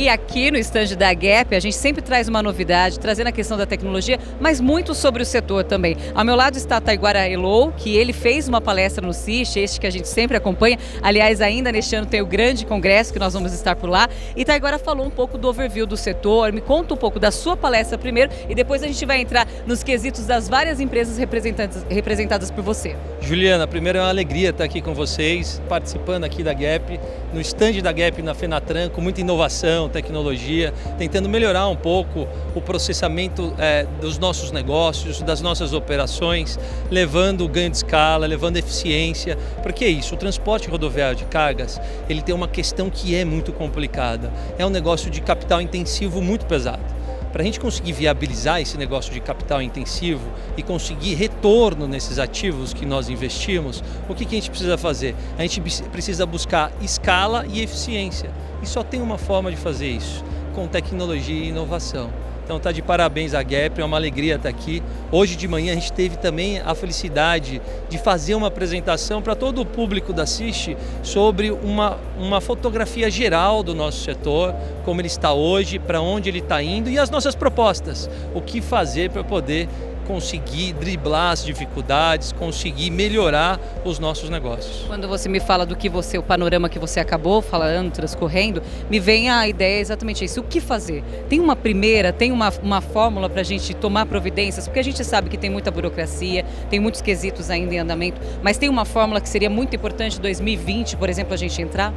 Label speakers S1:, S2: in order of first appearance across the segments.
S1: E aqui no stand da Gap, a gente sempre traz uma novidade, trazendo a questão da tecnologia, mas muito sobre o setor também. Ao meu lado está a Taiguara Elou, que ele fez uma palestra no CIST, este que a gente sempre acompanha. Aliás, ainda neste ano tem o grande congresso que nós vamos estar por lá. E Taiguara falou um pouco do overview do setor, me conta um pouco da sua palestra primeiro e depois a gente vai entrar nos quesitos das várias empresas representadas por você.
S2: Juliana, primeiro é uma alegria estar aqui com vocês, participando aqui da Gap, no stand da Gap na Fenatran, com muita inovação, tecnologia, tentando melhorar um pouco o processamento dos nossos negócios, das nossas operações, levando ganho de escala, levando eficiência, porque é isso, o transporte rodoviário de cargas, ele tem uma questão que é muito complicada, é um negócio de capital intensivo muito pesado. Para a gente conseguir viabilizar esse negócio de capital intensivo e conseguir retorno nesses ativos que nós investimos, o que a gente precisa fazer? A gente precisa buscar escala e eficiência. E só tem uma forma de fazer isso, com tecnologia e inovação. Então tá de parabéns a Gap, é uma alegria estar aqui. Hoje de manhã a gente teve também a felicidade de fazer uma apresentação para todo o público da CIST sobre uma fotografia geral do nosso setor, como ele está hoje, para onde ele está indo e as nossas propostas. O que fazer para poder conseguir driblar as dificuldades, conseguir melhorar os nossos negócios.
S1: Quando você me fala o panorama que você acabou falando, transcorrendo, me vem a ideia exatamente isso. O que fazer? Tem uma fórmula para a gente tomar providências? Porque a gente sabe que tem muita burocracia, tem muitos quesitos ainda em andamento, mas tem uma fórmula que seria muito importante em 2020, por exemplo, a gente entrar?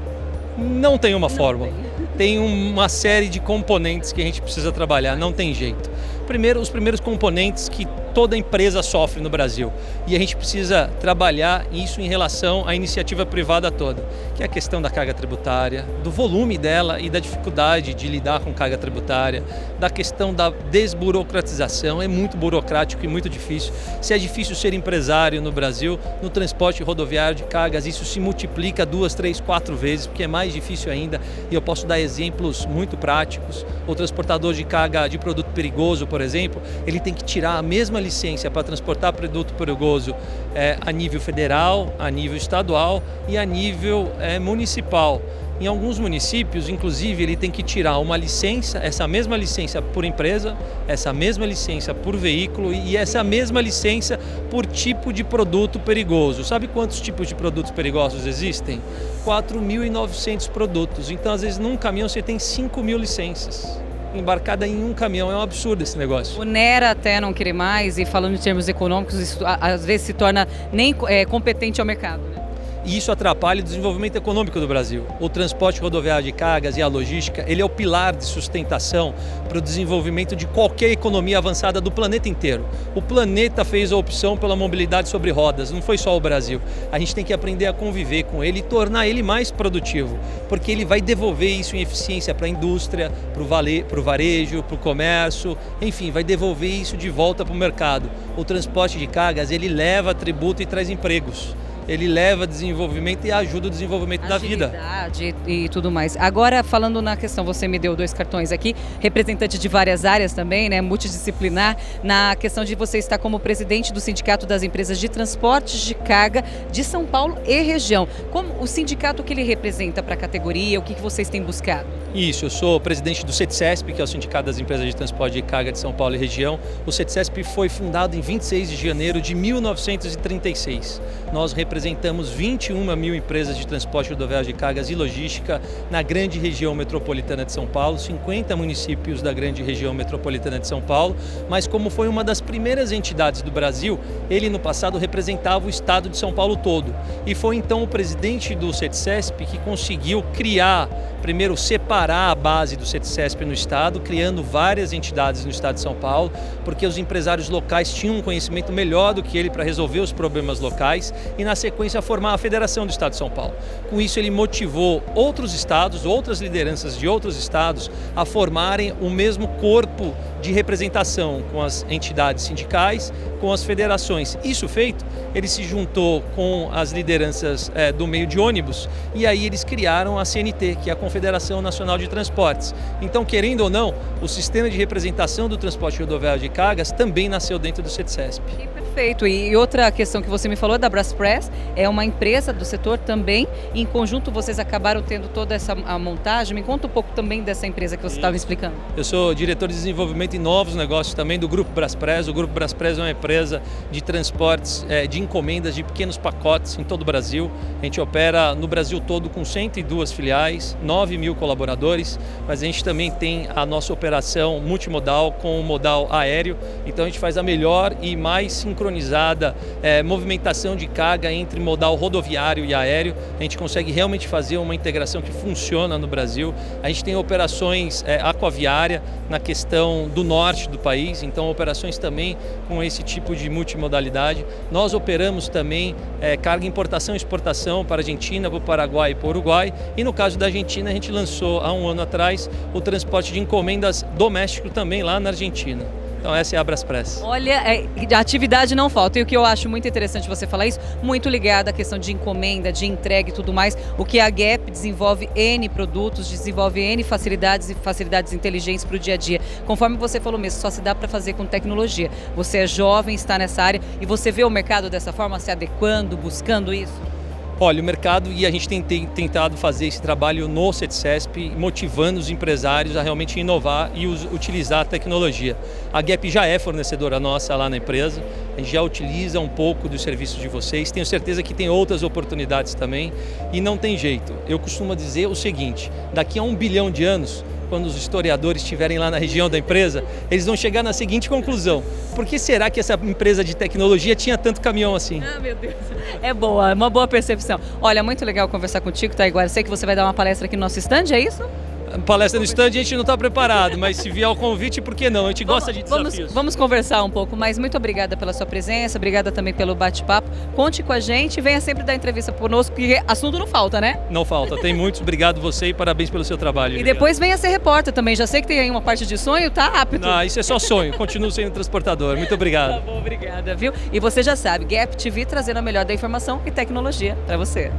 S2: Não tem uma fórmula. Tem uma série de componentes que a gente precisa trabalhar, não tem jeito. Primeiro, os primeiros componentes que toda empresa sofre no Brasil. E a gente precisa trabalhar isso em relação à iniciativa privada toda, que é a questão da carga tributária, do volume dela e da dificuldade de lidar com carga tributária, da questão da desburocratização, é muito burocrático e muito difícil. Se é difícil ser empresário no Brasil, no transporte rodoviário de cargas, isso se multiplica 2, 3, 4 vezes, porque é mais difícil ainda. E eu posso dar exemplos muito práticos. O transportador de carga de produto perigoso, por exemplo, ele tem que tirar a mesma licença para transportar produto perigoso a nível federal, a nível estadual e a nível municipal. Em alguns municípios, inclusive, ele tem que tirar uma licença, essa mesma licença por empresa, essa mesma licença por veículo e essa mesma licença por tipo de produto perigoso. Sabe quantos tipos de produtos perigosos existem? 4.900 produtos. Então, às vezes, num caminhão você tem 5.000 licenças. Embarcada em um caminhão, é um absurdo esse negócio.
S1: O NERA até não querer mais e falando em termos econômicos, isso às vezes se torna nem competente ao mercado, né?
S2: E isso atrapalha o desenvolvimento econômico do Brasil. O transporte rodoviário de cargas e a logística, ele é o pilar de sustentação para o desenvolvimento de qualquer economia avançada do planeta inteiro. O planeta fez a opção pela mobilidade sobre rodas, não foi só o Brasil. A gente tem que aprender a conviver com ele e tornar ele mais produtivo, porque ele vai devolver isso em eficiência para a indústria, para o varejo, para o comércio, enfim, vai devolver isso de volta para o mercado. O transporte de cargas, ele leva tributo e traz empregos. Ele leva desenvolvimento e ajuda o desenvolvimento da vida.
S1: Agilidade e tudo mais. Agora, falando na questão, você me deu 2 cartões aqui, representante de várias áreas também, né, multidisciplinar, na questão de você estar como presidente do Sindicato das Empresas de Transportes de Carga de São Paulo e região. Como o sindicato que ele representa para a categoria, o que vocês têm buscado?
S2: Isso, eu sou presidente do CETCESP, que é o Sindicato das Empresas de Transporte de Carga de São Paulo e região. O CETCESP foi fundado em 26 de janeiro de 1936. Nós representamos 21.000 empresas de transporte rodoviário de cargas e logística na grande região metropolitana de São Paulo, 50 municípios da grande região metropolitana de São Paulo, mas como foi uma das primeiras entidades do Brasil, ele no passado representava o estado de São Paulo todo. E foi então o presidente do CETCESP que conseguiu criar, primeiro separar a base do CETCESP no estado, criando várias entidades no estado de São Paulo, porque os empresários locais tinham um conhecimento melhor do que ele para resolver os problemas locais e na sequência formar a Federação do Estado de São Paulo. Com isso ele motivou outros estados, outras lideranças de outros estados a formarem o mesmo corpo de representação com as entidades sindicais, com as federações. Isso feito, ele se juntou com as lideranças do meio de ônibus e aí eles criaram a CNT, que é a Confederação Nacional de Transportes. Então, querendo ou não, o sistema de representação do transporte rodoviário de cargas também nasceu dentro do CETCESP.
S1: Perfeito. E outra questão que você me falou da Braspress, é uma empresa do setor também, em conjunto vocês acabaram tendo toda essa montagem. Me conta um pouco também dessa empresa que você estava explicando.
S2: Eu sou diretor de desenvolvimento e novos negócios também do Grupo Braspress. O Grupo Braspress é uma empresa de transportes de encomendas de pequenos pacotes em todo o Brasil. A gente opera no Brasil todo com 102 filiais, 9 mil colaboradores, mas a gente também tem a nossa operação multimodal com o modal aéreo. Então a gente faz a melhor e mais sincronizada movimentação de carga entre modal rodoviário e aéreo. A gente consegue realmente fazer uma integração que funciona no Brasil. A gente tem operações aquaviária na questão do norte do país, então operações também com esse tipo de multimodalidade. Nós operamos também carga importação e exportação para a Argentina, para o Paraguai e para o Uruguai. E no caso da Argentina, a gente lançou há um ano atrás o transporte de encomendas doméstico também lá na Argentina. Então essa é a Braspress.
S1: Olha, a atividade não falta. E o que eu acho muito interessante você falar isso, muito ligado à questão de encomenda, de entrega e tudo mais, o que a Gap desenvolve N produtos, desenvolve N facilidades e facilidades inteligentes para o dia a dia. Conforme você falou mesmo, só se dá para fazer com tecnologia. Você é jovem, está nessa área e você vê o mercado dessa forma, se adequando, buscando isso?
S2: Olha, o mercado, e a gente tem tentado fazer esse trabalho no CETCESP, motivando os empresários a realmente inovar e utilizar a tecnologia. A Gap já é fornecedora nossa lá na empresa, a gente já utiliza um pouco dos serviços de vocês, tenho certeza que tem outras oportunidades também e não tem jeito. Eu costumo dizer o seguinte, daqui a 1 bilhão de anos, quando os historiadores estiverem lá na região da empresa, eles vão chegar na seguinte conclusão: por que será que essa empresa de tecnologia tinha tanto caminhão assim?
S1: Ah, meu Deus. É boa, uma boa percepção. Olha, muito legal conversar contigo, Taiguara. Sei que você vai dar uma palestra aqui no nosso stand, é isso?
S2: Palestra no stand a gente não está preparado, mas se vier o convite, por que não? A gente gosta de desafios.
S1: Vamos conversar um pouco, mas muito obrigada pela sua presença, obrigada também pelo bate-papo. Conte com a gente e venha sempre dar entrevista conosco, porque assunto não falta, né?
S2: Não falta, tem muitos. Obrigado você e parabéns pelo seu trabalho.
S1: E depois venha ser repórter também, já sei que tem aí uma parte de sonho, tá rápido.
S2: Não, isso é só sonho, continuo sendo transportador. Muito obrigado.
S1: Tá bom, obrigada, viu? E você já sabe, Gap TV trazendo a melhor da informação e tecnologia para você.